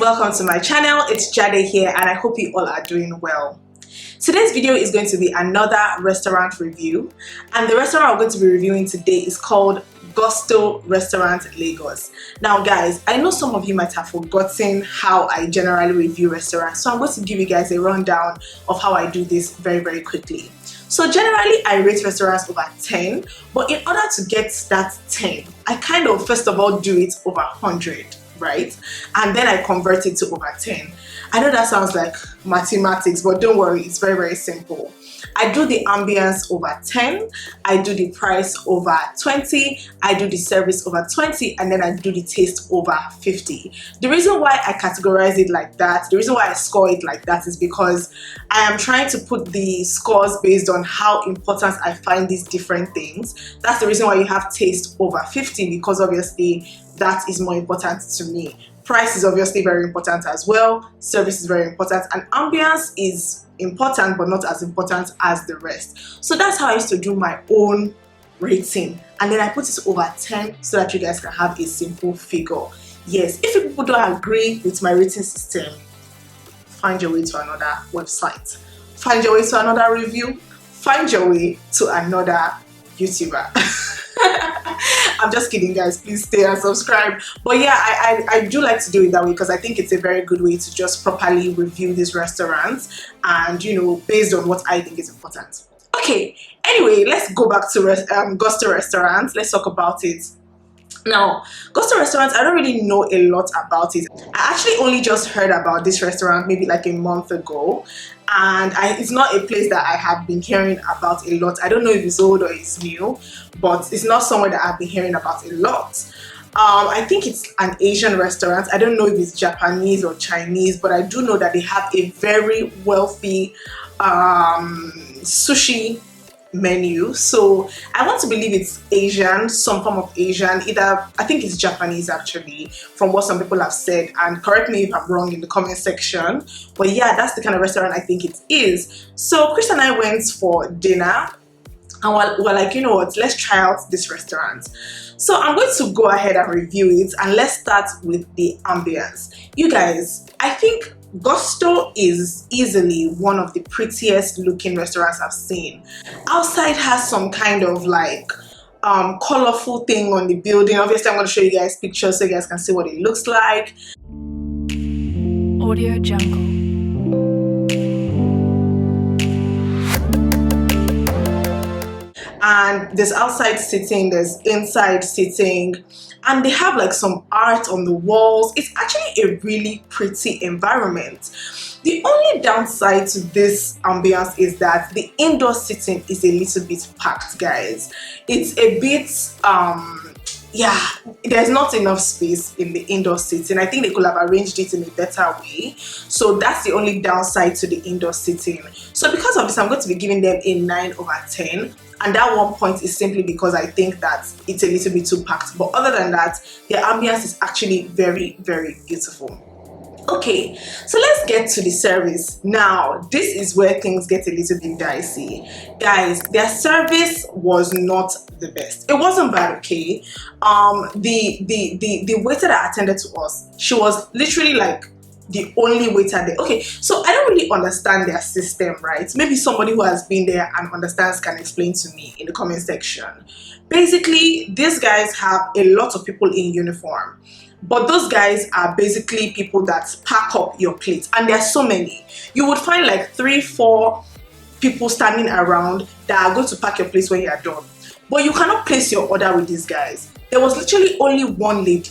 welcome to my channel. It's Jade here and I hope you all are doing well. Today's video is going to be another restaurant review, and the restaurant I'm going to be reviewing today is called Gusto Restaurant Lagos. Now guys, I know some of you might have forgotten how I generally review restaurants, so I'm going to give you guys a rundown of how I do this very quickly. So generally I rate restaurants over 10, but in order to get that 10, I kind of first of all do it over 100, right? And then I convert it to over 10. I know that sounds like mathematics, but don't worry, it's very simple. I do the ambience over 10, I do the price over 20, I do the service over 20, and then I do the taste over 50. The reason why I categorize it like that, the reason why I score it like that is because I am trying to put the scores based on how important I find these different things. That's the reason why you have taste over 50, because obviously that is more important to me. Price is obviously very important as well, service is very important, and ambience is important but not as important as the rest. So that's how I used to do my own rating, and then I put it over 10 so that you guys can have a simple figure. Yes, if you people don't agree with my rating system, find your way to another website, find your way to another review, find your way to another YouTuber. I'm just kidding guys, please stay and subscribe. But yeah, I do like to do it that way because I think it's a very good way to just properly review these restaurants and, you know, based on what I think is important. Okay, anyway, let's go back to Gusto Restaurants. Let's talk about it. Now, Gusto Restaurants, I don't really know a lot about it. I actually only just heard about this restaurant maybe like a month ago, and it's not a place that I have been hearing about a lot. I don't know if it's old or it's new, but it's not somewhere that I've been hearing about a lot. I think it's an Asian restaurant. I don't know if it's Japanese or Chinese, but I do know that they have a very wealthy sushi menu. So I want to believe it's Asian, some form of Asian, either I think it's Japanese actually, from what some people have said, and correct me if I'm wrong in the comment section. But yeah, that's the kind of restaurant I think it is. So Chris and I went for dinner and we're like, you know what, let's try out this restaurant. So I'm going to go ahead and review it, and let's start with the ambience. You guys, I think Gusto is easily one of the prettiest looking restaurants I've seen. Outside has some kind of like colorful thing on the building. Obviously I'm going to show you guys pictures so you guys can see what it looks like. Audio Jungle. And there's outside sitting, there's inside sitting, and they have like some art on the walls. It's actually a really pretty environment. The only downside to this ambience is that the indoor sitting is a little bit packed, guys. It's a bit yeah, there's not enough space in the indoor seating. I think they could have arranged it in a better way. So that's the only downside to the indoor seating. So because of this, I'm going to be giving them a 9 over 10. And that 1 point is simply because I think that it's a little bit too packed. But other than that, the ambience is actually very beautiful. Okay, so let's get to the service. Now, this is where things get a little bit dicey. Guys, their service was not the best. It wasn't bad, okay? The waiter that attended to us, she was literally like the only waiter there. Okay, so I don't really understand their system, right? Maybe somebody who has been there and understands can explain to me in the comment section. Basically, these guys have a lot of people in uniform. But those guys are basically people that pack up your plate, and there are so many. You would find like 3-4 people standing around that are going to pack your place when you are done. But you cannot place your order with these guys. There was literally only one lady,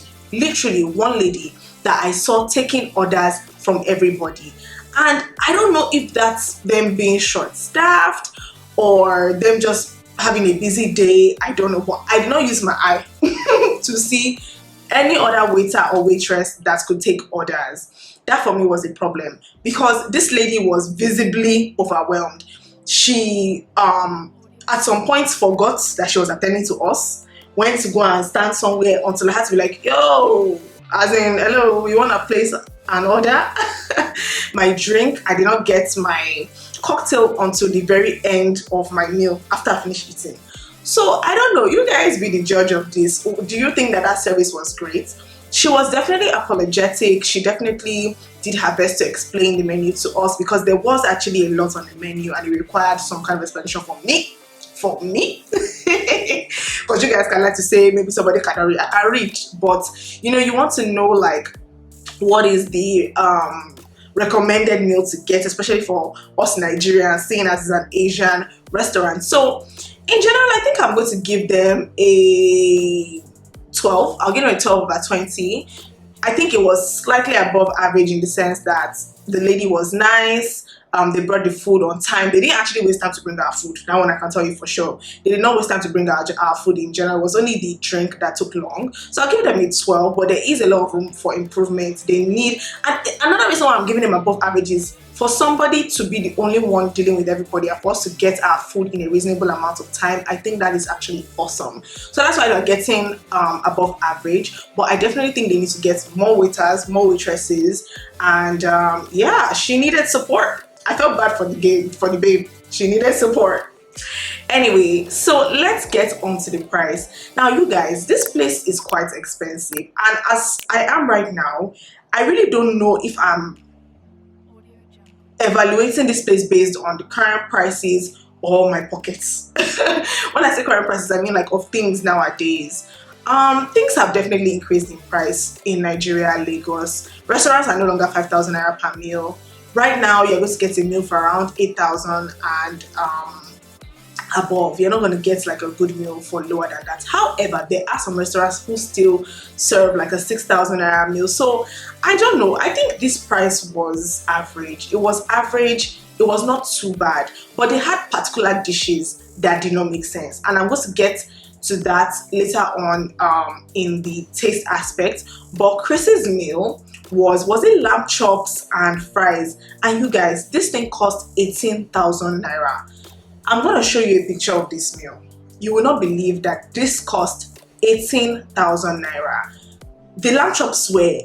that I saw taking orders from everybody. And I don't know if that's them being short-staffed or them just having a busy day. I don't know, but I did not use my eye to see any other waiter or waitress that could take orders. That for me was a problem because this lady was visibly overwhelmed. She at some points forgot that she was attending to us, went to go and stand somewhere until I had to be like, yo, as in, hello, you want to place an order? My drink, I did not get my cocktail until the very end of my meal after I finished eating. So I don't know, you guys be the judge of this. Do you think that service was great? she was definitely apologetic. She definitely did her best to explain the menu to us, because there was actually a lot on the menu and it required some kind of explanation for me. Because you guys can like to say maybe somebody cannot read. I can read, but you know, you want to know like what is the recommended meal to get, especially for us Nigerians, seeing as it's an Asian restaurant. So in general, I think I'm going to give them a 12. I'll give them a 12 over 20. I think it was slightly above average in the sense that the lady was nice. They brought the food on time. They didn't actually waste time to bring our food. That one I can tell you for sure. They did not waste time to bring our food in general. It was only the drink that took long. So I'll give them a 12, but there is a lot of room for improvement. They need, and another reason why I'm giving them above average is for somebody to be the only one dealing with everybody and for us to get our food in a reasonable amount of time. I think that is actually awesome. So that's why they're getting above average, but I definitely think they need to get more waiters, more waitresses, and yeah, she needed support. I felt bad for the babe. She needed support. Anyway, so let's get on to the price. Now, you guys, this place is quite expensive, and as I am right now, I really don't know if I'm evaluating this place based on the current prices or my pockets. When I say current prices, I mean like of things nowadays. Things have definitely increased in price in Nigeria, Lagos. Restaurants are no longer 5,000 naira per meal. Right now, you're going to get a meal for around 8,000 and above. You're not going to get like a good meal for lower than that. However, there are some restaurants who still serve like a 6,000 naira meal. So I don't know. I think this price was average. It was average. It was not too bad, but they had particular dishes that did not make sense, and I'm going to get to that later on in the taste aspect. But Chris's meal was it lamb chops and fries, and you guys, this thing cost 18,000 naira. I'm going to show you a picture of this meal. You will not believe that this cost 18,000 naira. The lamb chops were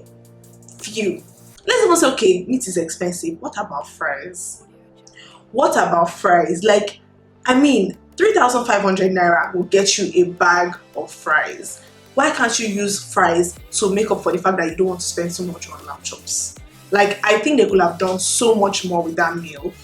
few. Let's even say, okay, meat is expensive. What about fries? What about fries? Like, I mean, 3,500 naira will get you a bag of fries. Why can't you use fries to make up for the fact that you don't want to spend so much on lamb chops? Like, I think they could have done so much more with that meal.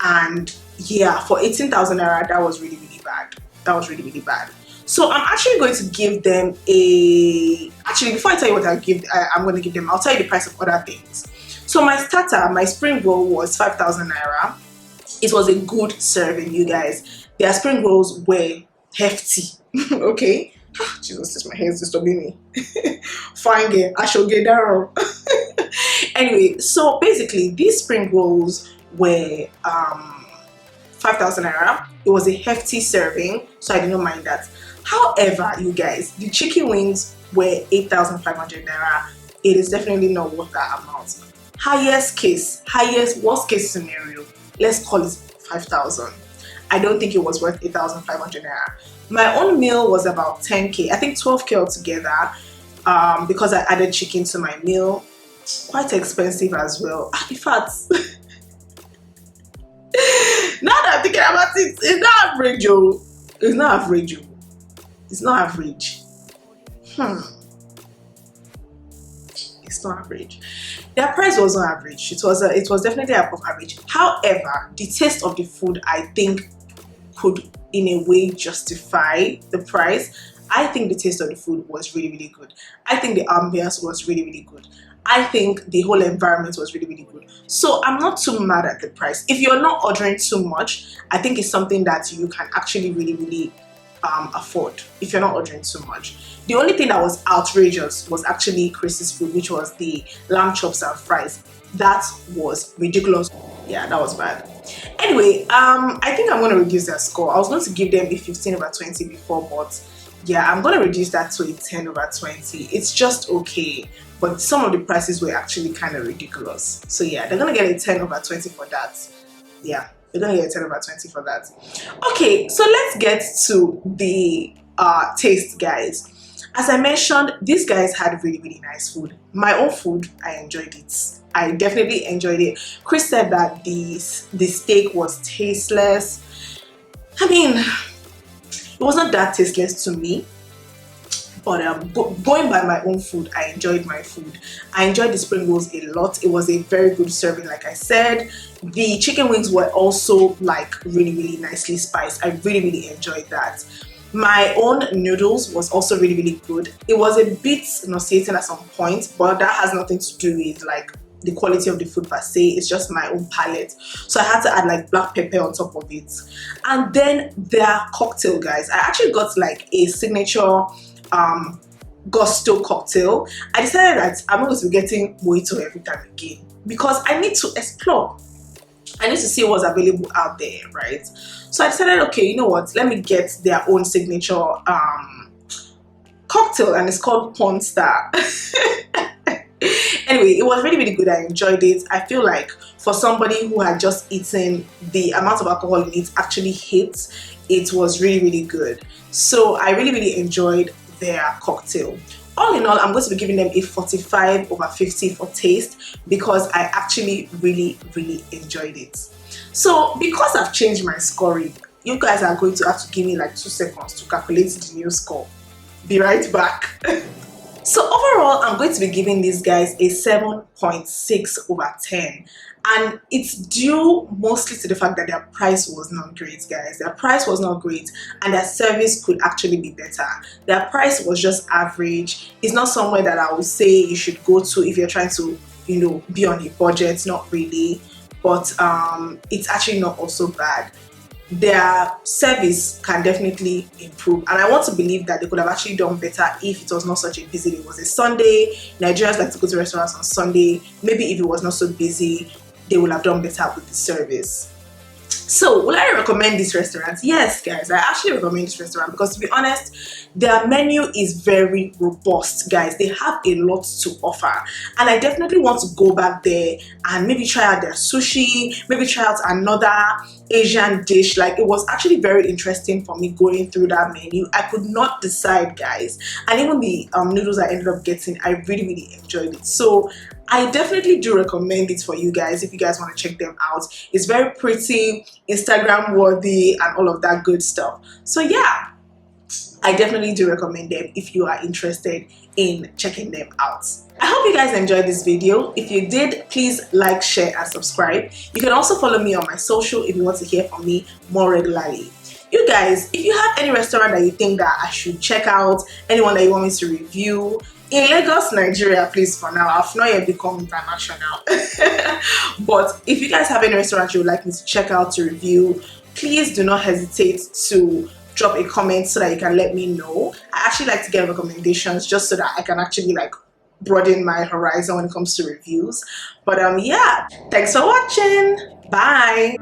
And yeah, for 18,000 naira, that was really, really bad. That was really, really bad. So I'm actually going to give them a... Actually, before I tell you what I'm going to give them, I'll tell you the price of other things. So my starter, my spring roll was 5,000 naira. It was a good serving, you guys. Their spring rolls were hefty. Okay? Jesus, this my hair is disturbing me. Fine girl, I shall get down. Anyway, so basically these spring rolls were 5,000 naira. It was a hefty serving, so I did not mind that. However, you guys, the chicken wings were 8,500 naira. It is definitely not worth that amount. Worst case scenario, let's call it 5,000. I don't think it was worth 8,500 naira. My own meal was about 10k, I think 12k altogether, because I added chicken to my meal. Quite expensive as well. In fact, now that I'm thinking about it, it's not average, oh. It's not average, oh. It's not average. It's not average. Their price was not average. It was definitely above average. However, the taste of the food, I think, could in a way justify the price. I think the taste of the food was really, really good. I think the ambience was really, really good. I think the whole environment was really, really good. So I'm not too mad at the price. If you're not ordering too much, I think it's something that you can actually really, really afford if you're not ordering too much. The only thing that was outrageous was actually Chris's food, which was the lamb chops and fries. That was ridiculous. Yeah, that was bad. Anyway, I think I'm going to reduce their score. I was going to give them a 15 over 20 before, but yeah, I'm going to reduce that to a 10 over 20. It's just okay, but some of the prices were actually kind of ridiculous. So yeah, they're going to get a 10 over 20 for that. Yeah, they're going to get a 10 over 20 for that. Okay, so let's get to the taste, guys. As I mentioned, these guys had really, really nice food. My own food, I enjoyed it. I definitely enjoyed it. Chris said that the steak was tasteless. I mean, it was not that tasteless to me, But going by my own food, I enjoyed my food. I enjoyed the spring rolls a lot. It was a very good serving, like I said. The chicken wings were also like really nicely spiced. I really enjoyed that. My own noodles was also really good. It was a bit nauseating at some point, but that has nothing to do with like the quality of the food per se. It's just my own palate, so I had to add like black pepper on top of it. And then their cocktail, guys, I actually got like a signature gusto cocktail. I decided that I'm not going to be getting mojito every time again because I need to explore. I need to see what's available out there, right? So I decided, okay, you know what, let me get their own signature cocktail, and it's called Porn Star. Anyway, it was really good. I enjoyed it. I feel like for somebody who had just eaten, the amount of alcohol in it actually hits. It was really good. So I really enjoyed their cocktail. All in all, I'm going to be giving them a 45/50 for taste because I actually really enjoyed it. So because I've changed my scoring, you guys are going to have to give me like 2 seconds to calculate the new score. Be right back. So overall, I'm going to be giving these guys a 7.6/10. And it's due mostly to the fact that their price was not great, guys. Their price was not great and their service could actually be better. Their price was just average. It's not somewhere that I would say you should go to if you're trying to, you know, be on a budget. Not really. But it's actually not also bad. Their service can definitely improve, and I want to believe that they could have actually done better if it was not such a busy day. It was a Sunday. Nigerians like to go to restaurants on Sunday. Maybe if it was not so busy, they would have done better with the service. So, will I recommend this restaurant? Yes, guys, I actually recommend this restaurant because, to be honest, their menu is very robust, guys. They have a lot to offer, and I definitely want to go back there and maybe try out their sushi, maybe try out another Asian dish. Like, it was actually very interesting for me going through that menu. I could not decide, guys, and even the noodles I ended up getting, I really enjoyed it. So I definitely do recommend it for you guys if you guys want to check them out. It's very pretty, Instagram worthy, and all of that good stuff. So yeah, I definitely do recommend them if you are interested in checking them out. I hope you guys enjoyed this video. If you did, please like, share, and subscribe. You can also follow me on my social if you want to hear from me more regularly. You guys, if you have any restaurant that you think that I should check out, anyone that you want me to review, in Lagos, Nigeria, please, for now. I've not yet become international. But if you guys have any restaurant you would like me to check out, to review, please do not hesitate to drop a comment so that you can let me know. I actually like to get recommendations just so that I can actually like broaden my horizon when it comes to reviews. But yeah, thanks for watching. Bye.